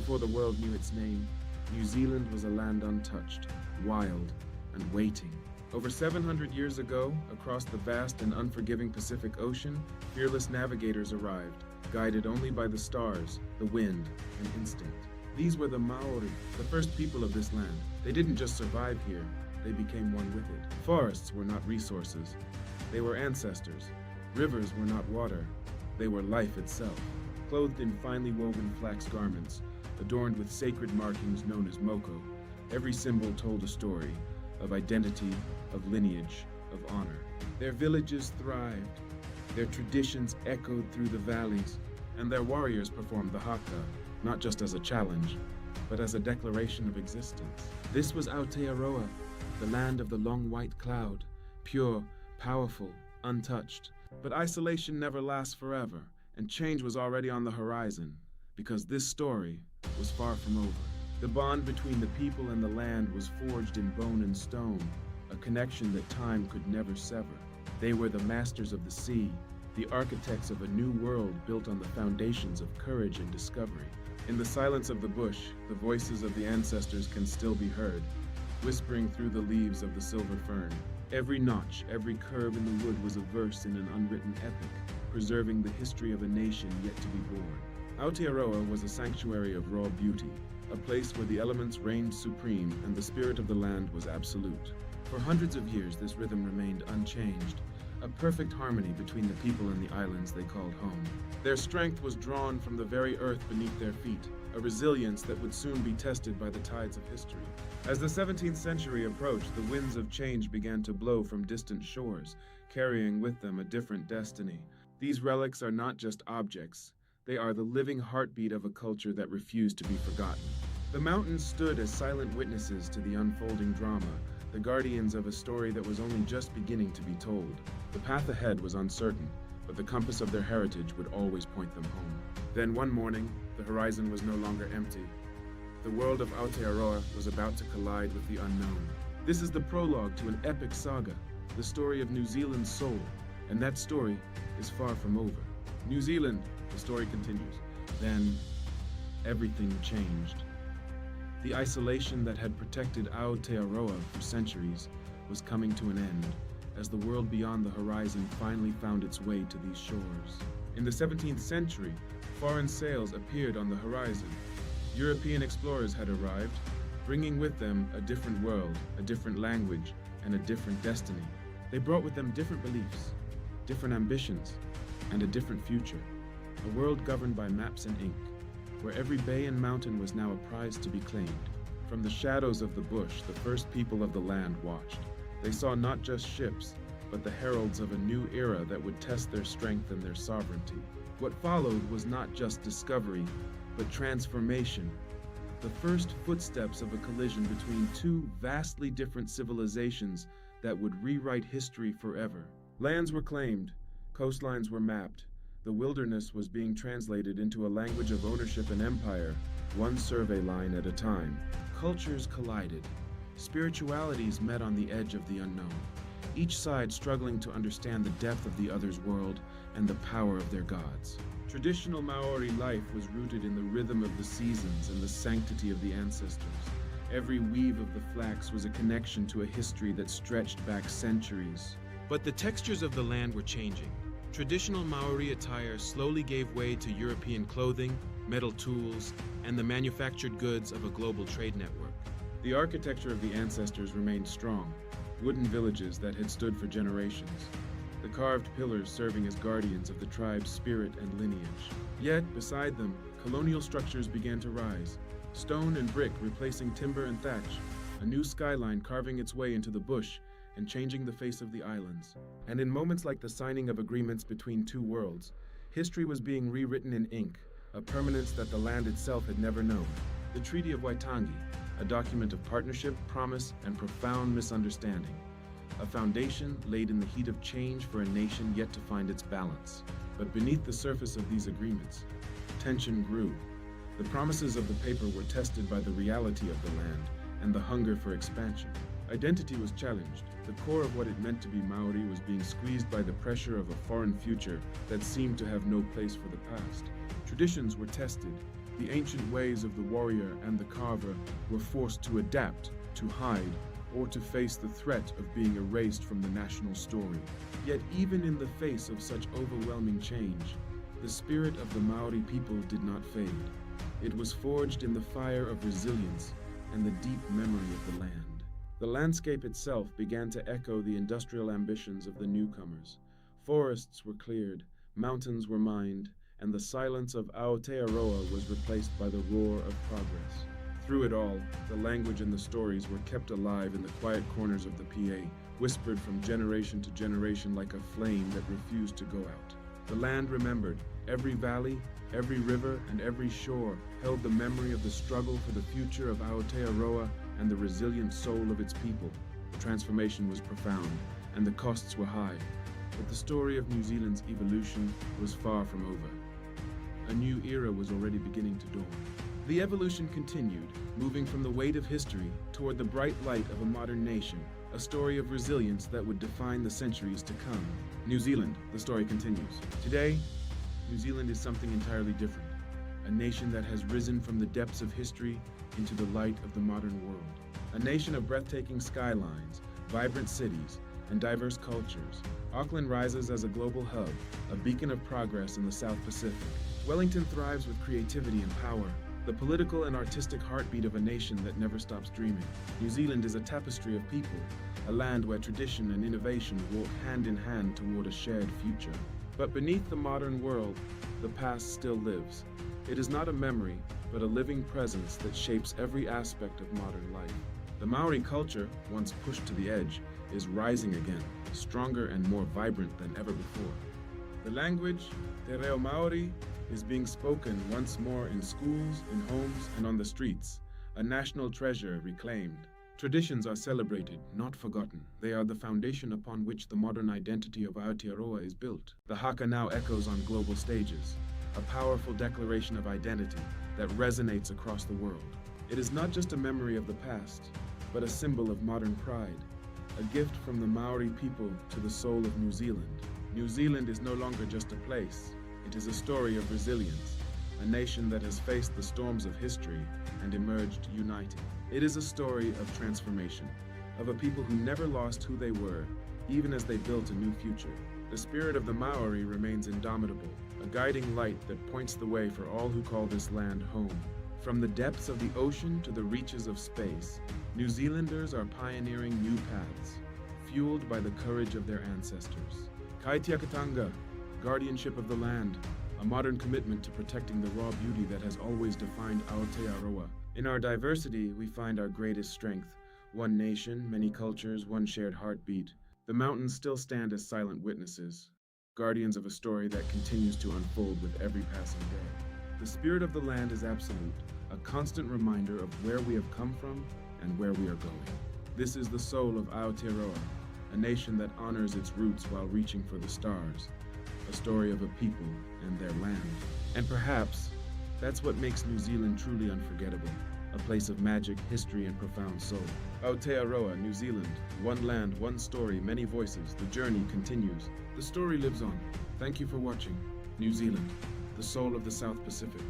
before the world knew its name, New Zealand was a land untouched, wild, and waiting. Over 700 years ago, across the vast and unforgiving Pacific Ocean, fearless navigators arrived, guided only by the stars, the wind, and instinct. These were the Māori, the first people of this land. They didn't just survive here, they became one with it. Forests were not resources, they were ancestors. Rivers were not water, they were life itself. Clothed in finely woven flax garments, adorned with sacred markings known as moko, every symbol told a story of identity, of lineage, of honor. Their villages thrived, their traditions echoed through the valleys, and their warriors performed the haka, not just as a challenge, but as a declaration of existence. This was Aotearoa, the land of the long white cloud, pure, powerful, untouched. But isolation never lasts forever, and change was already on the horizon, because this story was far from over. The bond between the people and the land was forged in bone and stone, a connection that time could never sever. They were the masters of the sea, the architects of a new world built on the foundations of courage and discovery. In the silence of the bush, the voices of the ancestors can still be heard, whispering through the leaves of the silver fern. Every notch, every curve in the wood was a verse in an unwritten epic, preserving the history of a nation yet to be born. Aotearoa was a sanctuary of raw beauty, a place where the elements reigned supreme and the spirit of the land was absolute. For hundreds of years, this rhythm remained unchanged, a perfect harmony between the people and the islands they called home. Their strength was drawn from the very earth beneath their feet, a resilience that would soon be tested by the tides of history. As the 17th century approached, the winds of change began to blow from distant shores, carrying with them a different destiny. These relics are not just objects. They are the living heartbeat of a culture that refused to be forgotten. The mountains stood as silent witnesses to the unfolding drama, the guardians of a story that was only just beginning to be told. The path ahead was uncertain, but the compass of their heritage would always point them home. Then one morning, the horizon was no longer empty. The world of Aotearoa was about to collide with the unknown. This is the prologue to an epic saga, the story of New Zealand's soul, and that story is far from over. New Zealand, the story continues. Then, everything changed. The isolation that had protected Aotearoa for centuries was coming to an end as the world beyond the horizon finally found its way to these shores. In the 17th century, foreign sails appeared on the horizon. European explorers had arrived, bringing with them a different world, a different language, and a different destiny. They brought with them different beliefs, different ambitions, and a different future. A world governed by maps and ink, where every bay and mountain was now a prize to be claimed. From the shadows of the bush, the first people of the land watched. They saw not just ships, but the heralds of a new era that would test their strength and their sovereignty. What followed was not just discovery, but transformation. The first footsteps of a collision between two vastly different civilizations that would rewrite history forever. Lands were claimed, coastlines were mapped, the wilderness was being translated into a language of ownership and empire, one survey line at a time. Cultures collided. Spiritualities met on the edge of the unknown, each side struggling to understand the depth of the other's world and the power of their gods. Traditional Maori life was rooted in the rhythm of the seasons and the sanctity of the ancestors. Every weave of the flax was a connection to a history that stretched back centuries. But the textures of the land were changing. Traditional Maori attire slowly gave way to European clothing, metal tools, and the manufactured goods of a global trade network. The architecture of the ancestors remained strong, wooden villages that had stood for generations, the carved pillars serving as guardians of the tribe's spirit and lineage. Yet, beside them, colonial structures began to rise, stone and brick replacing timber and thatch, a new skyline carving its way into the bush and changing the face of the islands. And in moments like the signing of agreements between two worlds, history was being rewritten in ink, a permanence that the land itself had never known. The Treaty of Waitangi, a document of partnership, promise, and profound misunderstanding. A foundation laid in the heat of change for a nation yet to find its balance. But beneath the surface of these agreements, tension grew. The promises of the paper were tested by the reality of the land and the hunger for expansion. Identity was challenged. The core of what it meant to be Maori was being squeezed by the pressure of a foreign future that seemed to have no place for the past. Traditions were tested. The ancient ways of the warrior and the carver were forced to adapt, to hide, or to face the threat of being erased from the national story. Yet even in the face of such overwhelming change, the spirit of the Maori people did not fade. It was forged in the fire of resilience and the deep memory of the land. The landscape itself began to echo the industrial ambitions of the newcomers. Forests were cleared, mountains were mined, and the silence of Aotearoa was replaced by the roar of progress. Through it all, the language and the stories were kept alive in the quiet corners of the PA, whispered from generation to generation like a flame that refused to go out. The land remembered. Every valley, every river, and every shore held the memory of the struggle for the future of Aotearoa and the resilient soul of its people. The transformation was profound, and the costs were high. But the story of New Zealand's evolution was far from over. A new era was already beginning to dawn. The evolution continued, moving from the weight of history toward the bright light of a modern nation, a story of resilience that would define the centuries to come. New Zealand, the story continues. Today, New Zealand is something entirely different, a nation that has risen from the depths of history into the light of the modern world. A nation of breathtaking skylines, vibrant cities, and diverse cultures. Auckland rises as a global hub, a beacon of progress in the South Pacific. Wellington thrives with creativity and power, the political and artistic heartbeat of a nation that never stops dreaming. New Zealand is a tapestry of people, a land where tradition and innovation walk hand in hand toward a shared future. But beneath the modern world, the past still lives. It is not a memory, but a living presence that shapes every aspect of modern life. The Maori culture, once pushed to the edge, is rising again, stronger and more vibrant than ever before. The language, Te Reo Māori, is being spoken once more in schools, in homes, and on the streets, a national treasure reclaimed. Traditions are celebrated, not forgotten. They are the foundation upon which the modern identity of Aotearoa is built. The haka now echoes on global stages, a powerful declaration of identity that resonates across the world. It is not just a memory of the past, but a symbol of modern pride, a gift from the Maori people to the soul of New Zealand. New Zealand is no longer just a place. It is a story of resilience, a nation that has faced the storms of history and emerged united. It is a story of transformation, of a people who never lost who they were, even as they built a new future. The spirit of the Maori remains indomitable, a guiding light that points the way for all who call this land home. From the depths of the ocean to the reaches of space, New Zealanders are pioneering new paths, fueled by the courage of their ancestors. Kai Tiakatanga, guardianship of the land, a modern commitment to protecting the raw beauty that has always defined Aotearoa. In our diversity, we find our greatest strength. One nation, many cultures, one shared heartbeat. The mountains still stand as silent witnesses, guardians of a story that continues to unfold with every passing day. The spirit of the land is absolute, a constant reminder of where we have come from and where we are going. This is the soul of Aotearoa, a nation that honors its roots while reaching for the stars. A story of a people and their land. And perhaps that's what makes New Zealand truly unforgettable, a place of magic, history, and profound soul. Aotearoa, New Zealand, one land, one story, many voices. The journey continues. The story lives on. Thank you for watching. New Zealand, the soul of the South Pacific.